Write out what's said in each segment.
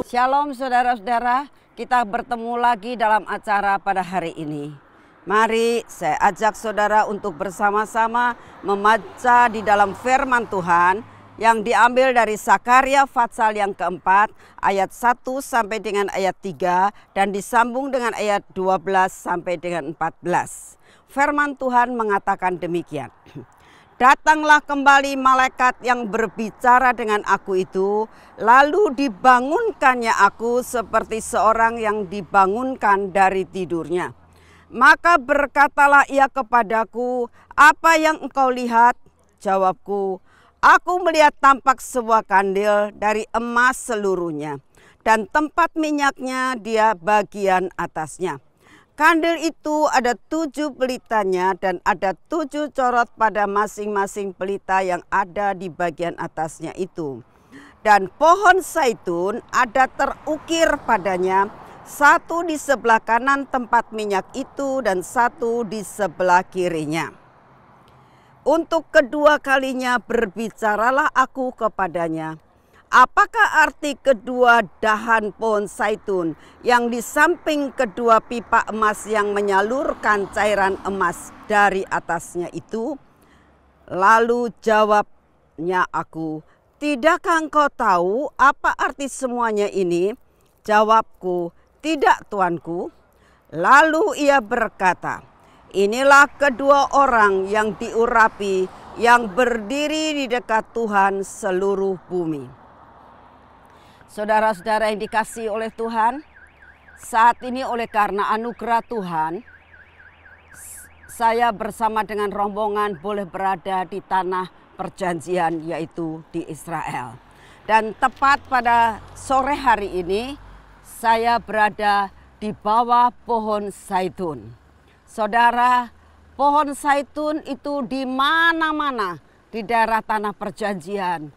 Shalom saudara-saudara, kita bertemu lagi dalam acara pada hari ini. Mari saya ajak saudara untuk bersama-sama membaca di dalam firman Tuhan yang diambil dari Sakaria pasal yang keempat ayat 1 sampai dengan ayat 3 dan disambung dengan ayat 12 sampai dengan 14. Firman Tuhan mengatakan demikian. Datanglah kembali malaikat yang berbicara dengan aku itu, lalu dibangunkannya aku seperti seorang yang dibangunkan dari tidurnya. Maka berkatalah ia kepadaku, apa yang engkau lihat? Jawabku, aku melihat tampak sebuah kandil dari emas seluruhnya, dan tempat minyaknya dia bagian atasnya. Kandil itu ada 7 pelitanya dan ada 7 corot pada masing-masing pelita yang ada di bagian atasnya itu. Dan pohon zaitun ada terukir padanya, 1 di sebelah kanan tempat minyak itu dan 1 di sebelah kirinya. Untuk kedua kalinya berbicaralah aku kepadanya. Apakah arti kedua dahan pohon zaitun yang di samping kedua pipa emas yang menyalurkan cairan emas dari atasnya itu? Lalu jawabnya aku, tidakkah engkau tahu apa arti semuanya ini? Jawabku, tidak tuanku. Lalu ia berkata, inilah kedua orang yang diurapi yang berdiri di dekat Tuhan seluruh bumi. Saudara-saudara yang dikasihi oleh Tuhan, saat ini oleh karena anugerah Tuhan, saya bersama dengan rombongan boleh berada di tanah perjanjian yaitu di Israel. Dan tepat pada sore hari ini, saya berada di bawah pohon zaitun. Saudara, pohon zaitun itu di mana-mana di daerah tanah perjanjian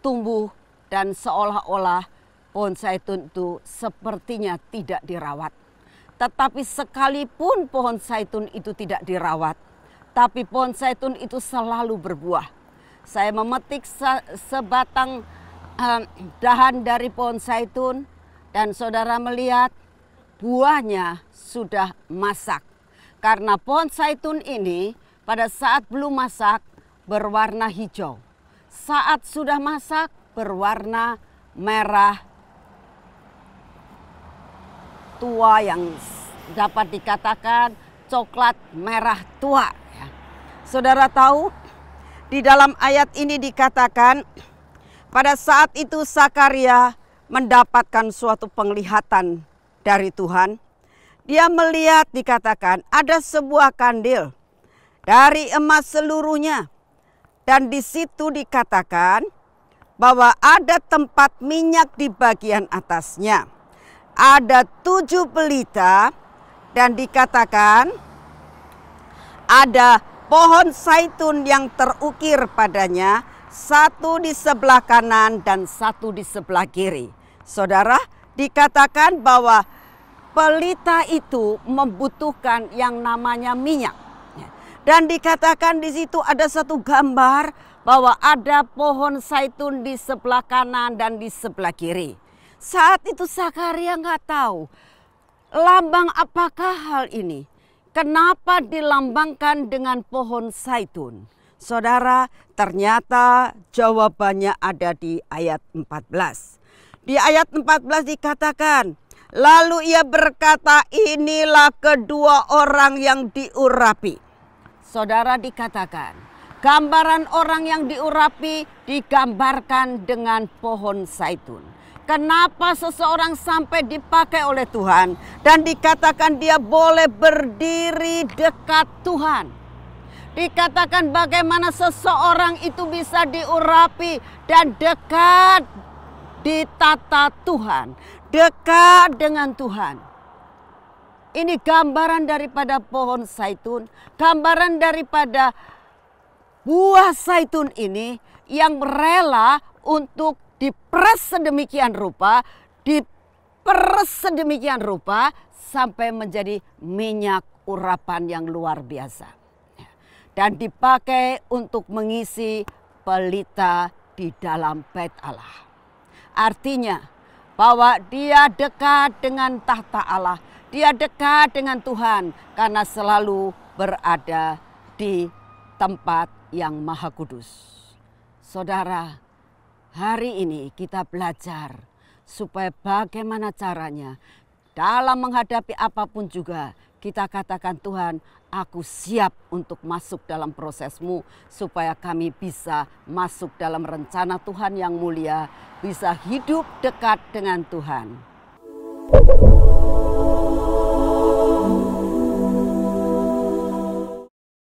tumbuh dan seolah-olah pohon zaitun itu sepertinya tidak dirawat. Tetapi sekalipun pohon zaitun itu tidak dirawat, tapi pohon zaitun itu selalu berbuah. Saya memetik sebatang dahan dari pohon zaitun dan saudara melihat buahnya sudah masak. Karena pohon zaitun ini pada saat belum masak berwarna hijau. Saat sudah masak berwarna merah tua yang dapat dikatakan coklat merah tua. Saudara tahu di dalam ayat ini dikatakan pada saat itu Sakaria mendapatkan suatu penglihatan dari Tuhan. Dia melihat dikatakan ada sebuah kandil dari emas seluruhnya dan di situ dikatakan bahwa ada tempat minyak di bagian atasnya. Ada 7 pelita dan dikatakan ada pohon zaitun yang terukir padanya, 1 di sebelah kanan dan 1 di sebelah kiri. Saudara, dikatakan bahwa pelita itu membutuhkan yang namanya minyak. Dan dikatakan di situ ada satu gambar bahwa ada pohon zaitun di sebelah kanan dan di sebelah kiri. Saat itu Sakaria nggak tahu lambang apakah hal ini. Kenapa dilambangkan dengan pohon zaitun? Saudara, ternyata jawabannya ada di ayat 14. Di ayat 14 dikatakan, lalu ia berkata, inilah kedua orang yang diurapi. Saudara, dikatakan gambaran orang yang diurapi digambarkan dengan pohon zaitun. Kenapa seseorang sampai dipakai oleh Tuhan dan dikatakan dia boleh berdiri dekat Tuhan? Dikatakan bagaimana seseorang itu bisa diurapi dan dekat di tata Tuhan, dekat dengan Tuhan. Ini gambaran daripada pohon zaitun, gambaran daripada buah zaitun ini yang rela untuk diperes sedemikian rupa, sampai menjadi minyak urapan yang luar biasa. Dan dipakai untuk mengisi pelita di dalam bait Allah. Artinya bahwa dia dekat dengan tahta Allah, dia dekat dengan Tuhan karena selalu berada di tempat yang maha kudus. Saudara, hari ini kita belajar supaya bagaimana caranya dalam menghadapi apapun juga kita katakan, Tuhan, aku siap untuk masuk dalam prosesmu supaya kami bisa masuk dalam rencana Tuhan yang mulia, bisa hidup dekat dengan Tuhan.